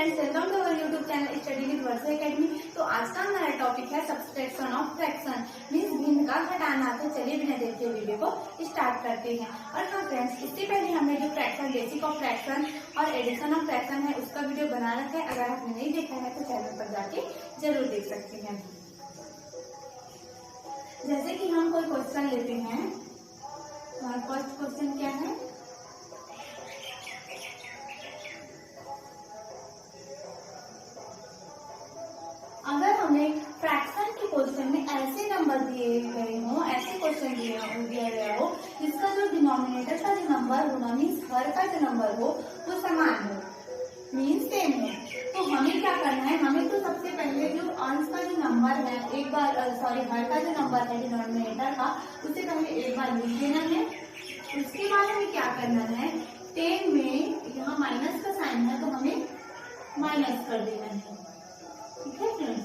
Friends, welcome to our YouTube channel study with Varsha academy. तो आज का हमारा टॉपिक है सब्सट्रैक्शन ऑफ फ्रैक्शन, मींस भिन्न का घटाना। तो चलिए बिना देर के वीडियो को स्टार्ट करते हैं। और हाँ फ्रेंड्स, इससे पहले हमने जो फ्रैक्शन, बेसिक ऑफ फ्रैक्शन और एडिशन ऑफ फ्रैक्शन है उसका वीडियो बना रखा है। अगर आपने नहीं देखा है तो चैनल पर जाके जरूर देख सकते हैं। जैसे कि हम कोई क्वेश्चन लेते हैं, फर्स्ट क्वेश्चन क्या है, अगर हमें फ्रैक्शन के क्वेश्चन में ऐसे नंबर दिए गए हों, ऐसे क्वेश्चन दिया गया हो जिसका जो डिनोमिनेटर का जो नंबर हो ना, मीन्स हर का जो नंबर हो वो समान हो, मीन्स सेम हो, तो हमें क्या करना है, हमें तो सबसे पहले जो अंश का जो नंबर है एक बार हर का जो नंबर है डिनोमिनेटर का, उसे पहले एक बार लिख देना है। उसके बाद हमें क्या करना है, 10 में यहाँ माइनस का साइन है तो हमें माइनस कर देना है। ठीक है फ्रेंड्स,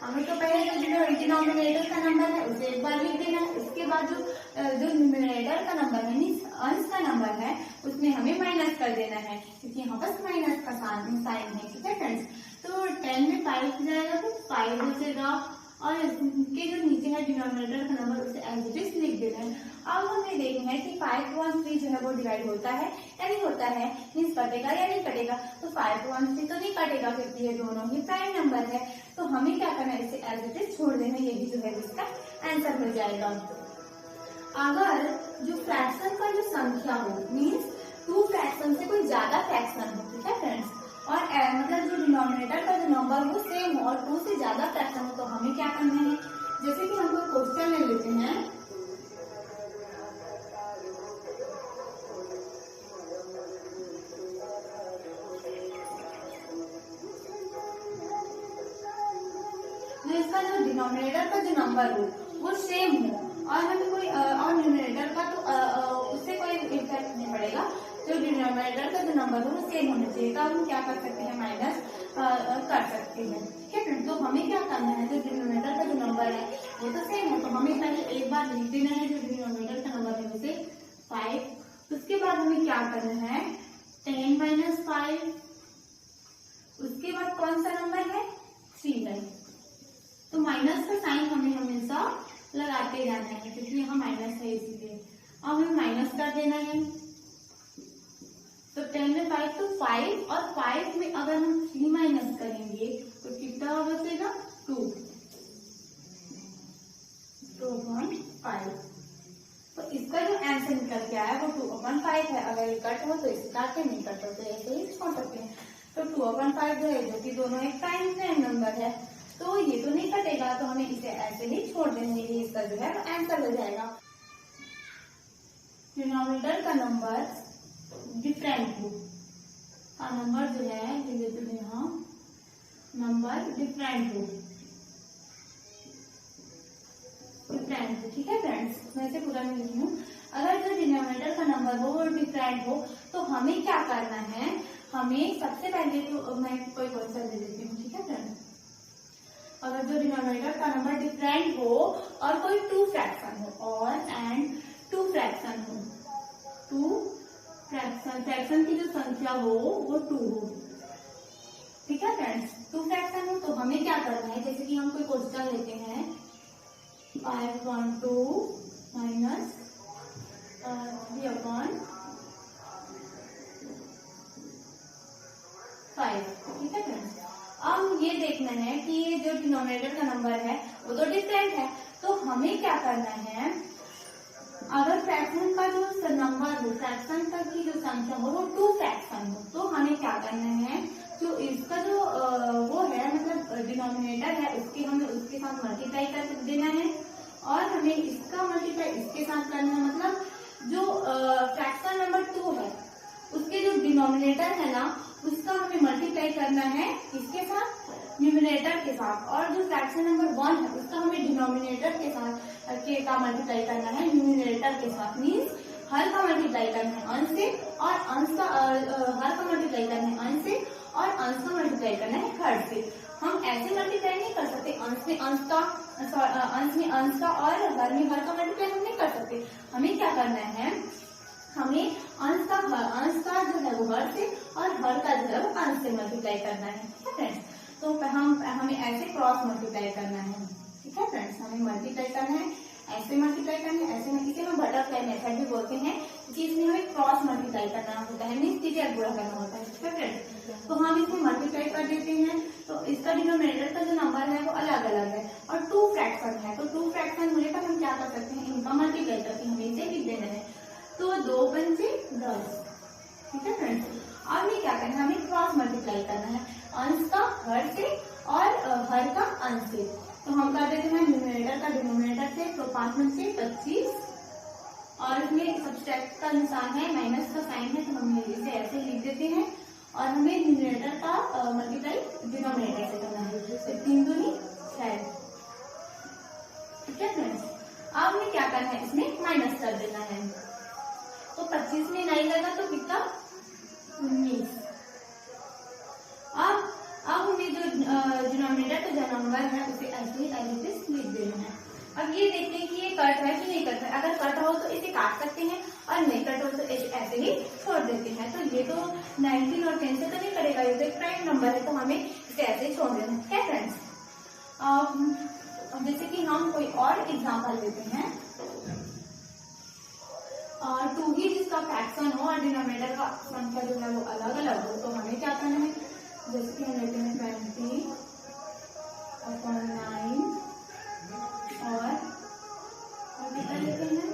हमें तो पहले जो डिनोमिनेटर का नंबर है उसे एक बार लिख देना है। उसके बाद जो न्यूमरेटर का नंबर है, मीन्स अंश का नंबर है, उसमें हमें माइनस कर देना है, क्योंकि यहाँ पर माइनस का साइन है। ठीक है फ्रेंड्स, तो 10 में 5 जाएगा तो 5 बचेगा, और इसके जो नीचे है डिनोमिनेटर का नंबर उसे एज इट इज लिख देना है। अब हमें देखना है कि 5 1 3 जो है वो डिवाइड होता है या नहीं होता है, मीन्स कटेगा या नहीं कटेगा। तो 5 1 3 तो नहीं कटेगा, क्योंकि ये दोनों ही प्राइम नंबर है। तो हमें क्या करना है, इसे एज इट इज छोड़ देना, यही जो है इसका आंसर हो जाएगा। अगर जो फ्रैक्शन का जो संख्या हो, मीन्स 2 फ्रैक्शन से कोई ज्यादा फ्रैक्शन हो, ठीक है फ्रेंड्स, और मतलब जो डिनोमिनेटर का जो नंबर वो सेम हो और 2 से ज्यादा फ्रैक्शन हो, तो हमें क्या करना है, जैसे कि हम कोई क्वेश्चन ले लेते हैं, तो इसका जो डिनोमिनेटर का जो नंबर हो वो सेम हो और हमें कोई और न्यूमरेटर का तो उससे कोई इफेक्ट नहीं पड़ेगा, जो डिनोमिनेटर का जो नंबर हो वो सेम होना चाहिए। तो हम क्या कर सकते हैं, माइनस कर सकते हैं। ठीक है, तो हमें क्या करना है, जो डिनोमिनेटर का जो नंबर है वो तो सेम है, तो हमें पहले एक बार लिख देना है जो डिनोमिनेटर का नंबर है उसे 5। उसके बाद हमें क्या करना है, 10 - 5, उसके बाद कौन सा नंबर है, 3 है, तो माइनस का साइन हमें हमेशा लगाते जाना है, क्योंकि यहाँ माइनस है इसीलिए। अब हमें माइनस कर देना है, तो 10 में 5 तो 5, और 5 में अगर हम 3 माइनस करेंगे तो कितना बचेगा, 2 5। तो इसका जो आंसर निकल के आया वो 2/5 है। अगर ये कट हो तो इसे काटे, नहीं कट हो तो ऐसे ही छोड़ सकते हैं। तो 2/5 जो है, जो कि दोनों एक प्राइम नंबर है, तो ये तो नहीं कटेगा, तो हमें इसे ऐसे ही छोड़ देंगे, इसका जो है आंसर हो जाएगा। डिनोमिनेटर का नंबर डिफरेंट हो, का नंबर जो है यहाँ नंबर डिफरेंट हो। ठीक है फ्रेंड्स, मैं इसे पूरा नहीं लिखी हूँ। अगर जो डिनोमिनेटर का नंबर हो वो डिफरेंट हो तो हमें क्या करना है, हमें सबसे पहले तो मैं कोई क्वेश्चन दे देती हूँ। ठीक है फ्रेंड्स, अगर जो डिनोमिनेटर का नंबर डिफरेंट हो और कोई 2 फ्रैक्शन हो, और एंड 2 फ्रैक्शन हो, 2 फ्रैक्शन की जो संख्या हो वो 2 हो। ठीक है फ्रेंड्स, 2 फ्रैक्शन हो तो हमें क्या करना है, जैसे कि हम कोई क्वेश्चन लेते हैं 5 1 2 माइनस 3/5। ठीक है फ्रेंड्स, अब ये देखना है कि ये जो डिनोमिनेटर का नंबर है वो तो डिफरेंट है, तो हमें क्या करना है, अगर फ्रैक्शन का जो नंबर हो, फ्रैक्शन का की जो संख्या हो वो 2 फ्रैक्शन हो, तो हमें क्या करना है, जो इसका जो वो है मतलब डिनोमिनेटर है उसके हमें उसके साथ मल्टीप्लाई कर देना है, और हमें इसका मल्टीप्लाई इसके साथ करना है। मतलब जो फ्रैक्शन नंबर 2 है उसके जो डिनोमिनेटर है ना उसका हमें मल्टीप्लाई करना है इसके साथ, न्यूमरेटर के साथ, और जो फ्रैक्शन नंबर 1 है उसका हमें डिनोमिनेटर के साथ का मल्टीप्लाई करना है न्यूमरेटर के साथ, मीन्स हर का मल्टीप्लाई करना है अंश से, और अंश का हर का मल्टीप्लाई करना है अंश से, और अंश का मल्टीप्लाई करना है हर से। हम ऐसे मल्टीप्लाई नहीं कर सकते, अंश में अंश का और हर में हर का मल्टीप्लाई हम नहीं कर सकते। हमें क्या करना है, हमें अंश का जो है वो हर से और हर का जो है वो अंश से मल्टीप्लाई करना है। ठीक है फ्रेंड्स, तो हमें ऐसे क्रॉस मल्टीप्लाई करना है। ठीक है फ्रेंड्स, हमें मल्टीप्लाई करना है, ऐसे मल्टीप्लाई करना है, ऐसे इसे हम बटरफ्लाई मेथड भी बोलते हैं कि इसमें हमें क्रॉस मल्टीप्लाई करना होता है, मीन्स सीधे गुणा करना होता है। ठीक है फ्रेंड्स, तो हम इसमें मल्टीप्लाई कर देते हैं, तो इसका डिनोमिनेटर का जो नंबर है वो अलग अलग है और टू फ्रैक्शन है, तो टू फ्रैक्शन होने पर हम क्या कर सकते हैं, इनका मल्टीप्लाई करके हमें इसे लिख देना है, तो 2 पंचे 10। ठीक है फ्रेंड्स, अब हमें क्या करना है, हमें क्रॉस मल्टीप्लाई करना है अंश का हर से और हर का अंश से, तो हम कर देते हैं न्यूमरेटर का डिनोमिनेटर से, तो 5 पंचे 25 और इसमें सब्सट्रैक्ट का निशान है, माइनस का साइन है, तो हम इसे ऐसे लिख देते हैं और हमें न्यूमरेटर का मल्टीप्लाई डिनोमिनेटर से करना है, तो 3 दूनी 6। ठीक है फ्रेंड्स, अब हमें क्या करना है, इसमें माइनस कर देना है, तो 25 में 9 लगा तो कितना 19। अब हमें जो डिनोमिनेटर का जो नंबर है उसे ऐसे ही एज लिख देना है। अब ये देखते हैं कि ये कट है कि नहीं कट है, अगर कट हो तो इसे काट सकते हैं और नहीं कट हो तो ऐसे ही छोड़ देते हैं। तो ये तो 19 और 10 से तो नहीं करेगा, ये तो एक प्राइम नंबर है, तो हमें इसे ऐसे ही छोड़ देना है। फ्रेंड्स, अब जैसे कि हम कोई और एग्जाम्पल लेते हैं, और 2 ही जिसका फ्रैक्शन हो और डिनोमिनेटर का संख्या जो है वो अलग अलग हो, तो हमें क्या करना है, जैसे कि हम लेते हैं 20/9 और कितना लेते हैं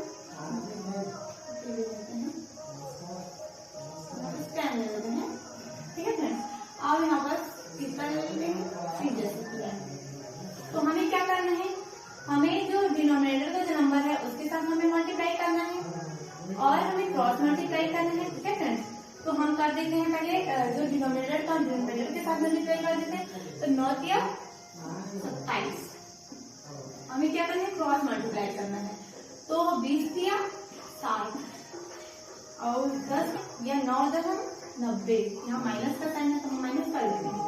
10 ले लेते हैं। ठीक है फ्रेंड्स, अब यहाँ पर कितना ले लेते हैं 3 जैसे, तो हमें क्या करना है, हमें जो डिनोमिनेटर का जो नंबर है उसके साथ हमें मल्टीप्लाई करना है और हमें क्रॉस मल्टीप्लाई करना है। ठीक है फ्रेंड्स, तो हम कर देते हैं पहले जो डिनोमिनेटर का डिनोमिनेटर के साथ मल्टीप्लाई कर देते हैं, तो 9 या 27, हमें क्या करना है, क्रॉस मल्टीप्लाई करना है, तो 20 या 60 और 10 या 9 90, यहाँ माइनस का साइन है तो हम माइनस कर देते हैं।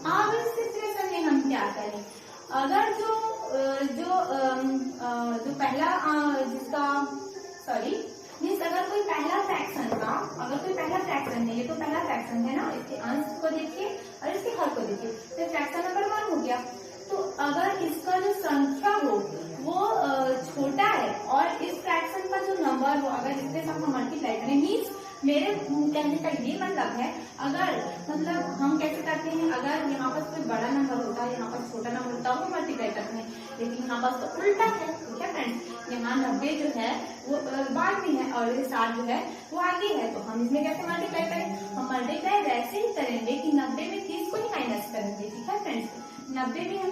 अब इस सिचुएशन में हम क्या करें, अगर जो पहला जिसका मीन्स अगर कोई पहला फ्रैक्शन का, अगर कोई पहला फ्रैक्शन है, ये तो पहला फ्रैक्शन है ना, इसके अंश को देखिए और इसके हर को देखिए, तो फ्रैक्शन नंबर 1 हो गया। तो अगर इसका जो संख्या हो वो छोटा है और इस फ्रैक्शन का जो नंबर हो अगर इसके साथ हम मल्टीप्लाई करें, मीन्स मेरे कहने का ये मतलब है, अगर मतलब हम कैसे करते हैं, अगर यहाँ पर कोई बड़ा नंबर होता है, यहाँ पर छोटा नंबर होता है, वो मल्टीप्लाई करते हैं, लेकिन यहाँ पर तो उल्टा है। ठीक है फ्रेंड्स, यहाँ 90 जो है वो बाद में है और 60 जो है वो आगे है, तो हम इसमें कैसे मल्टीप्लाई करें, हम मल्टीप्लाई वैसे ही करेंगे कि 90 में 30 को ही माइनस करेंगे। ठीक है फ्रेंड्स, 60 में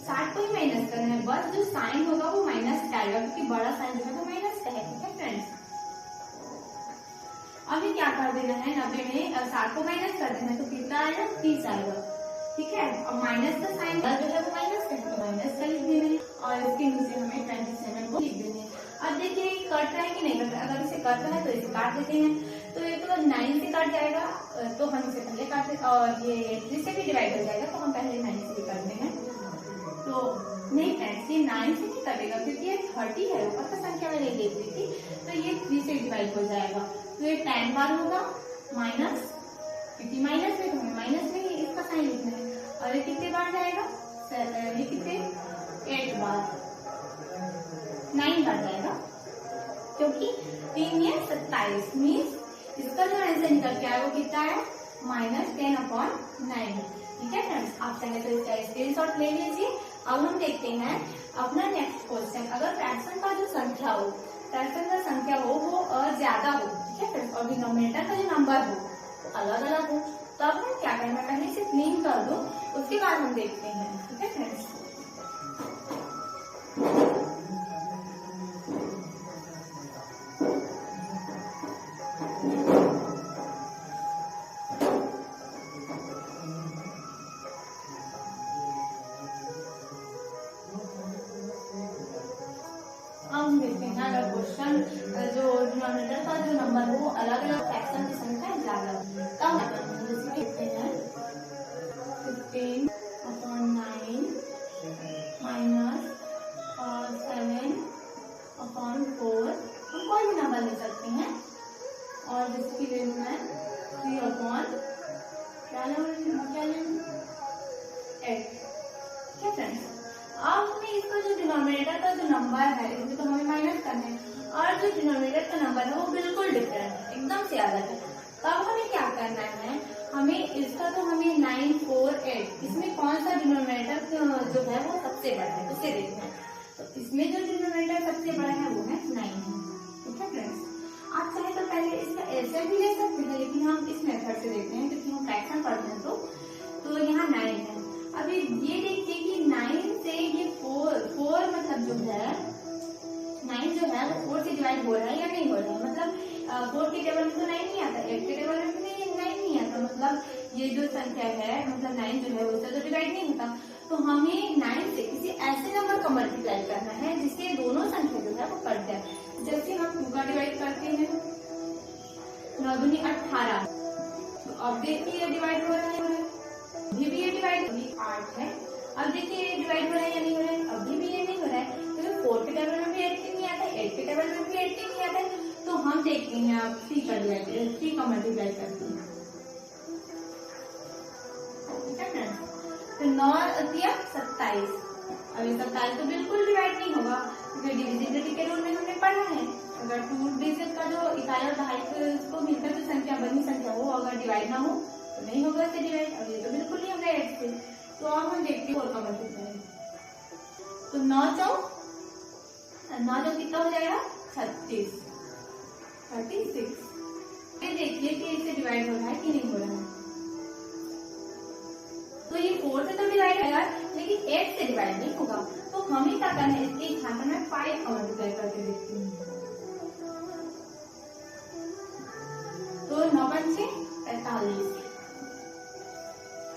60 को ही माइनस करना है, बस जो साइन होगा वो माइनस का आएगा क्योंकि बड़ा साइन जो है वो माइनस का है। ठीक है फ्रेंड्स, अभी क्या कर देना है, 90 में 60 को माइनस कर देना है, तो कितना आएगा 30 आएगा। ठीक है, और माइनस का साइन जो है वो माइनस का है, तो माइनस का लिख देना है और इसके नीचे हमें 27 को लिख देना है। अब देखिए कट रहा है कि नहीं कट रहा है, अगर इसे कट रहा है तो इसे काट देते हैं, तो ये तो 9 से कट जाएगा, तो हम इसे पहले काट देते, और ये 3 से भी डिवाइड हो जाएगा, तो हम पहले 9 से भी करते हैं। तो नहीं फ्रेंड्स, ये 9 से नहीं कटेगा क्योंकि ये 30 है, ऊपर का संख्या मैंने देख ली थी, तो ये 3 से डिवाइड हो जाएगा, तो ये 10 बार होगा माइनस, क्योंकि माइनस है तो हमें माइनस में ही इसका साइन लिखना है, और ये कितने बार जाएगा, ये कितने 8 बार, 9 बार जाएगा, क्योंकि 3 या 27 मीन्स इसका जो आंसर निकल के आया वो कितना है -10/9। ठीक है फ्रेंड्स, आप चाहे तो इसका स्क्रीनशॉट ले लीजिए। अब हम देखते हैं अपना नेक्स्ट क्वेश्चन, अगर फ्रैक्शन का जो संख्या हो, फ्रैक्शन का संख्या हो वो ज्यादा हो, ठीक है फ्रेंड्स, और डिनोमिनेटर का जो नंबर हो तो अलग अलग हो, तब हम क्या करें, मैं पहले इसे क्लीन कर दूं, उसके बाद हम देखते हैं। ठीक है फ्रेंड्स, हम देखते हैं अगर क्वेश्चन जो डिनोमिनेटर का जो नंबर हो अलग अलग फ्रैक्शन की संख्या ज्यादा तब देखते हैं 15/9 -7/4, हम कोई भी नंबर ले सकते हैं, हमें 9, 4, 8 इसमें कौन सा डिनोमिनेटर जो है वो सबसे बड़ा है उसे देखना है। तो इसमें जो डिनोमिनेटर सबसे बड़ा है वो है 9 है। ठीक है फ्रेंड्स, आप चाहे तो पहले इसका एलसीएम भी ले सकते हैं, लेकिन हम इस मेथड से देखते हैं क्योंकि हम फ्रैक्शन पढ़ते हैं। तो यहाँ 9 है। अब ये देखिए कि 9 से ये 4 मतलब जो है 9 जो है वो 4 से डिवाइड हो रहा है या नहीं हो रहा है। मतलब 4 के टेबल में तो 9 नहीं आता, 8 के टेबल में भी 9 नहीं आता, मतलब ये जो संख्या है मतलब 9 जो है उससे तो डिवाइड नहीं होता। तो हमें 9 से किसी ऐसे नंबर का मल्टीप्लाई करना है जिससे दोनों संख्या जो है वो कट जाए। जैसे हम 2 का डिवाइड करते हैं, 9 दूनी 18, तो अब देखिए ये डिवाइड हो रहा है, अभी भी ये डिवाइड, अभी 8 है, अब देखिए ये डिवाइड हो रहा है या नहीं हो रहा है, अभी भी ये नहीं हो रहा है। तो 4 के टेबल में भी 8 नहीं आता, 8 के टेबल में भी 8 नहीं आता है। तो हम देखते हैं अब 3 का डिवाइड, 3 का मल्टीप्लाई करते हैं। ठीक है फ्रेंड्स, तो 9 दिया 27, अब ये 27 तो बिल्कुल डिवाइड नहीं होगा क्योंकि डिविजिबिलिटी के रूल में हमने पढ़ा है अगर 2 डिजिट का जो इकाई और दहाई को मिलकर जो संख्या बनी संख्या वो अगर डिवाइड ना हो तो नहीं होगा इससे डिवाइड। अब ये तो बिल्कुल नहीं होगा 8 से। तो अब हम देखते हैं 4 का मल्टीप्लाई। तो 9 जो कितना हो जाएगा 36। ये देखिए कि इससे डिवाइड हो रहा है कि नहीं हो रहा है। तो ये 4 से तो डिवाइड होगा लेकिन 8 से डिवाइड नहीं होगा। तो हमें क्या करना है, इसके स्थान पर मैं 5 का मल्टीप्लाई करके देखती हूँ। तो 9 पंचे 45।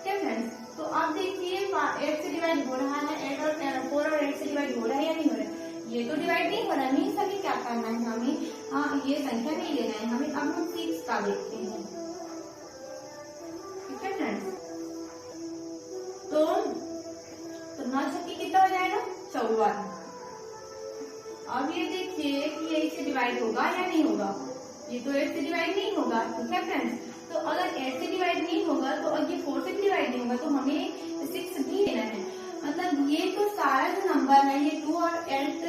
फ्रेंड्स, तो आप देखिए 8 से डिवाइड हो रहा है, 8 और 4 और 8 से डिवाइड हो रहा है या नहीं हो रहा है। ये तो डिवाइड नहीं हो रहा है। सभी क्या करना है हमें, ये संख्या नहीं लेना है हमें। अब हम 6 का देखते हैं। ठीक है फ्रेंड्स, तो 9 छक्के कितना हो जाएगा 54। अब ये देखिए कि ये इससे डिवाइड होगा या नहीं होगा। ये तो 8 से डिवाइड नहीं होगा। ठीक है फ्रेंड्स, तो अगर 8 से डिवाइड नहीं होगा तो और ये 4 से डिवाइड नहीं होगा तो हमें 6 भी लेना है। मतलब ये तो सारा जो नंबर है ये 2 और 8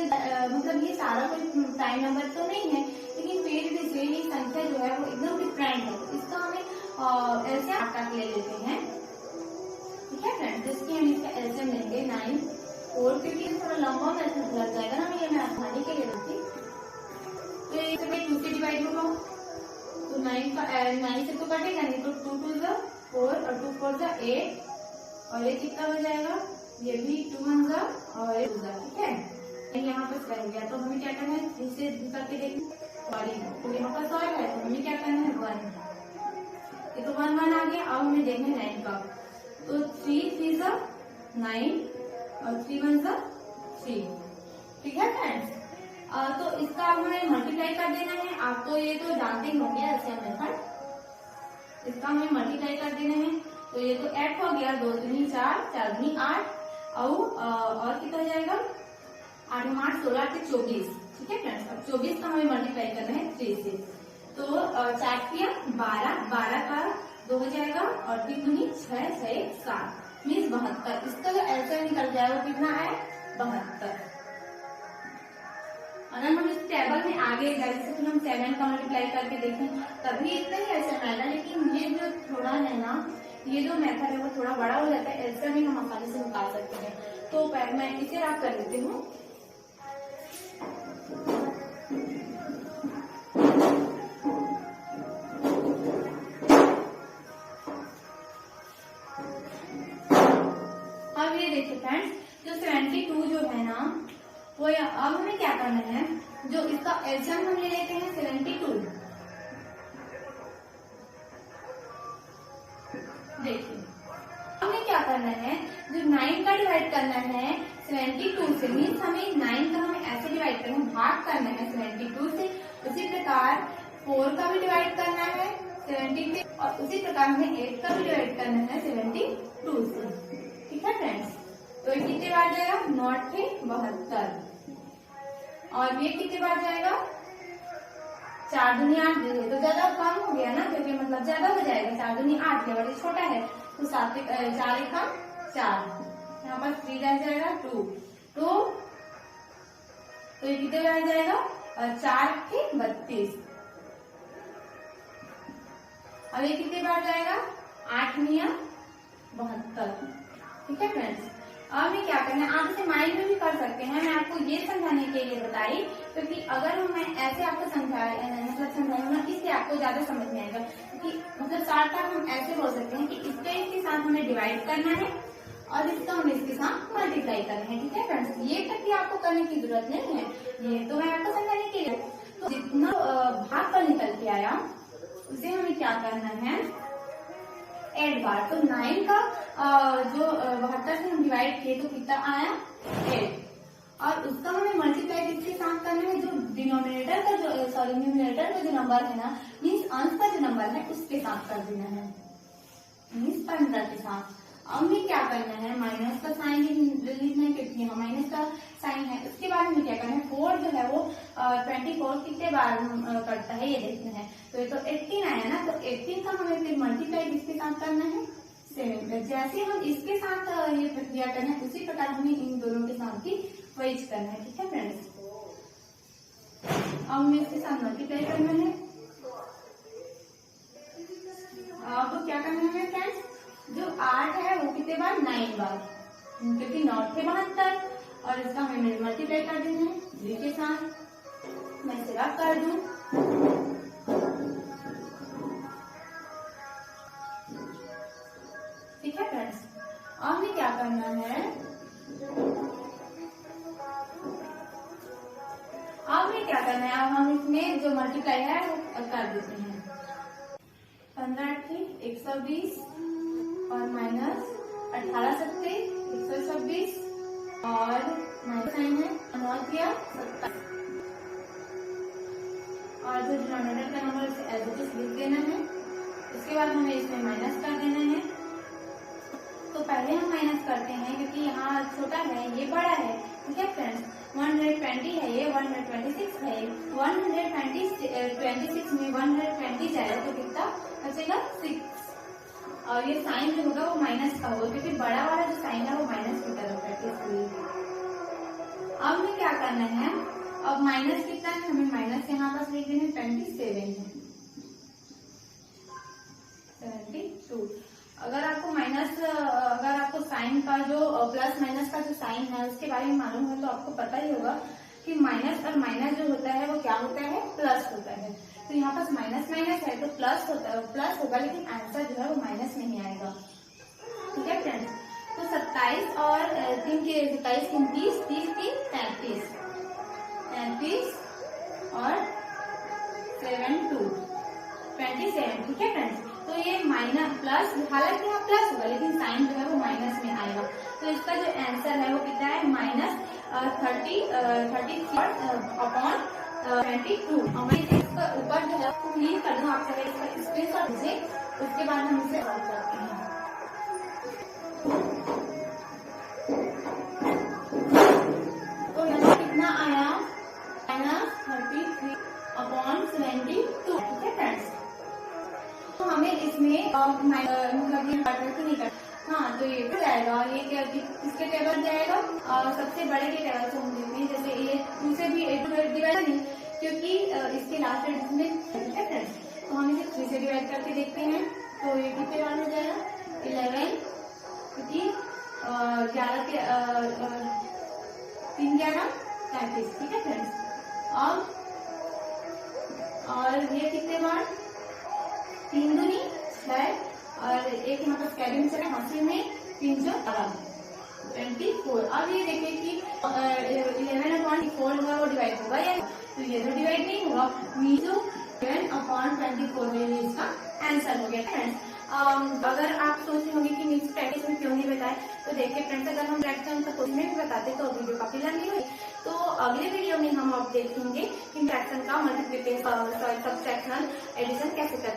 मतलब ये सारा कोई प्राइम नंबर तो नहीं है, लेकिन फिर भी से ये संख्या जो है वो एकदम डिफरेंट है। तो इसका हमें एलसीएम 8 तक ले लेते हैं। ठीक है फ्रेंड्स, जिसकी हम इसका एलसीएम लेंगे 9, 4 क्योंकि थोड़ा लंबा मेथड लग जाएगा ना, मैं आसानी के लिए रखती। तो ये 2 से डिवाइड होगा तो 9 से तो कटेगा नहीं, तो 2 2 जा 4 और 2 4 जा 8 और ये कितना हो जाएगा, ये भी 2 1 जा और 2 जा। ठीक है, यहाँ पर रह गया तो हमें क्या करना है, इसे करके देखें। सॉरी, तो यहाँ पर 100 है तो हमें क्या करना है 1, ये तो 1 1 आ गया। अब हमें देखना है 9 का, तो 3 3 जा 9 और 3 1 जा 3। ठीक है फ्रेंड्स, तो इसका हमें मल्टीप्लाई कर देना है। आपको ये तो जानते ही होंगे एलसीएम मेथड। इसका हमें मल्टीप्लाई कर देना है। तो ये तो 8 हो गया, 2 दूनी 4, 4 दूनी 8 और कितना हो जाएगा 8 8 16 8 24। ठीक है फ्रेंड्स, अब 24 का हमें मल्टीप्लाई करना है 3 से। तो 4 किया 12, 12 का 2 हो जाएगा और 3 दूनी 6 6 7 मीन्स 72। इसका जो एलसीएम निकल जाए वो कितना है 72। अगर हम इस टेबल में आगे जैसे कि हम 7 का मल्टीप्लाई करके देखें तभी इतना ही एलसीएम आएगा, लेकिन ये जो थोड़ा है ना, ये जो मेथड है वो थोड़ा बड़ा हो जाता है, एलसीएम भी हम आसानी से निकाल सकते हैं। तो मैं इसे रफ कर देती हूँ। अब ये देखिए फ्रेंड्स, जो 72 जो है ना वो अब हमें क्या करना है, जो इसका एलसीएम हम ले लेते हैं 72। देखिए हमें क्या करना है, जो 9 का डिवाइड करना है 72 से, मीन्स हमें 9 का हमें ऐसे डिवाइड करना है, भाग करना है 72 से। उसी प्रकार 4 का भी डिवाइड करना है 70 से और उसी प्रकार हमें 8 का भी डिवाइड करना है 72 से। ठीक है फ्रेंड्स, तो ये कितने बार जाएगा 9 के 72 और ये कितने बार जाएगा 4 दूनी 8। तो ज्यादा कम हो गया ना, क्योंकि मतलब ज्यादा हो जाएगा, 4 दूनी 8 है और ये छोटा है तो 7 4 1 4, यहाँ पर 3 रह जाएगा 2 तो ये कितने बार जाएगा 4 के 32। अब ये कितने बार जाएगा 8 मिया 72। ठीक है फ्रेंड्स, अब हमें क्या करना है, आप इसे माइंड में भी कर सकते हैं, मैं आपको ये समझाने के लिए बताई, क्योंकि अगर मैं ऐसे आपको समझाऊंगा इससे आपको ज्यादा समझ में आएगा। क्योंकि मतलब शॉर्टकट हम ऐसे बोल सकते हैं कि इसके साथ हमें डिवाइड करना है और इसका हमें इसके साथ मल्टीप्लाई करना है। ठीक है फ्रेंड्स, ये तक भी आपको करने की जरूरत नहीं है, ये तो मैं आपको समझाने के लिए। तो जितना भाग पर निकल के आया उसे हमें क्या करना है, एड बार। तो 9 का जो 72 से हम डिवाइड किए तो कितना आया 8, और उसका हमें मल्टीप्लाई किसके साथ करना है, जो डिनोमिनेटर का जो न्यूमरेटर का जो नंबर है ना, मीन्स अंश का जो नंबर है उसके साथ कर देना है, मीन्स 15 के साथ। अब हमें क्या करना है, माइनस का साइन लिखना है, क्योंकि यहाँ माइनस का साइन है। उसके बाद हमें क्या करना है, 4 जो है वो 24 कितने बार करता है ये देखना है। तो ये तो 18 आया ना, तो 18 का हमें फिर मल्टीप्लाई किसके साथ करना है, 7। जैसे हम इसके साथ ये प्रक्रिया करना है उसी प्रकार हमें इन दोनों के साथ भी वही करना है। ठीक है फ्रेंड्स, अब हमें इसके साथ मल्टीप्लाई करना है। अब क्या करना है फ्रेंड्स, जो 8 है वो कितने बार, 9 बार, क्योंकि 9 थे 72 और इसका हमें मल्टीप्लाई कर देना है 3 के साथ। मैं इसे रब कर दूं, ठीक है फ्रेंड्स। अब हमें क्या करना है, अब हम इसमें जो मल्टीप्लाई है वो कर देते हैं। 15 थी 120 और माइनस 18 सत्ते 126 और माइनस साइन है 9 किया 27, और जो डिनोमिनेटर का नंबर उसे एज इट इज लिख देना है। उसके बाद हमें इसमें माइनस कर देना है। तो पहले हम माइनस करते हैं क्योंकि यहाँ छोटा है ये बड़ा है। ठीक है फ्रेंड्स, 120 है ये 126 है, 126 में 120 जाएगा तो कितना बचेगा 6, और ये साइन जो होगा वो माइनस का होगा क्योंकि बड़ा वाला जो साइन है वो माइनस की तरफ है, इसलिए। अब हमें क्या करना है, अब माइनस कितना है, हमें माइनस यहाँ पास लिख देना 27 है 72। अगर आपको साइन का जो प्लस माइनस का जो साइन है उसके बारे में मालूम है तो आपको पता ही होगा कि माइनस और माइनस जो होता है वो क्या होता है, प्लस होता है। तो यहाँ पास माइनस माइनस है तो प्लस होगा, लेकिन आंसर जो है वो माइनस नहीं आएगा। ठीक है फ्रेंड्स, तो 27 और 3 के 27 30 30 33 और 7 2 27। ठीक है फ्रेंड्स, तो ये माइनस प्लस, हालांकि यहाँ प्लस होगा लेकिन साइन जो है वो माइनस में आएगा। तो इसका जो आंसर है वो कितना है, माइनस 33 अपॉन 22। हमें इसका ऊपर जो है क्लिक कर दूं, आप चाहे इसका स्क्रीनशॉट लीजिए, उसके बाद हम इसे सॉल्व करते हैं। तो यहाँ कितना आया, माइनस 33 अपॉन 72। ठीक है फ्रेंड्स, तो हमें इसमें मतलब ये काटना नहीं करना। हाँ, तो ये तो जाएगा, ये क्या किसके टेबल जाएगा, और सबसे बड़े के टेबल से हम देखें, जैसे ये 2 से भी 8 डिवाइड नहीं क्योंकि इसके लास्ट एडिशन में। ठीक है फ्रेंड्स, तो हम इसे 3 से डिवाइड करके देखते हैं तो ये कितने बार हो जाएगा 11, क्योंकि 11 के 3 11 35। ठीक है फ्रेंड्स, अब और ये कितने बार 3 दूनी 6 और एक यहाँ पर कैरी में चले हासिल में 312 24। अब ये देखिए कि 11/4 जो है वो डिवाइड होगा या, तो ये तो डिवाइड नहीं होगा, मीजो 11/24 में इसका आंसर हो गया। फ्रेंड्स, अगर आप सोच रहे होंगे कि मिक्स प्रैक्टिस में क्यों नहीं बताए, तो देखिए फ्रेंड्स, अगर हम प्रैक्टिस का क्वेश्चन में भी बताते तो वीडियो काफी लंबी हुई। तो अगले वीडियो में हम आप देखेंगे कि फ्रैक्शन का मल्टीप्लिकेशन सब्ट्रैक्शन एडिशन कैसे करते हैं।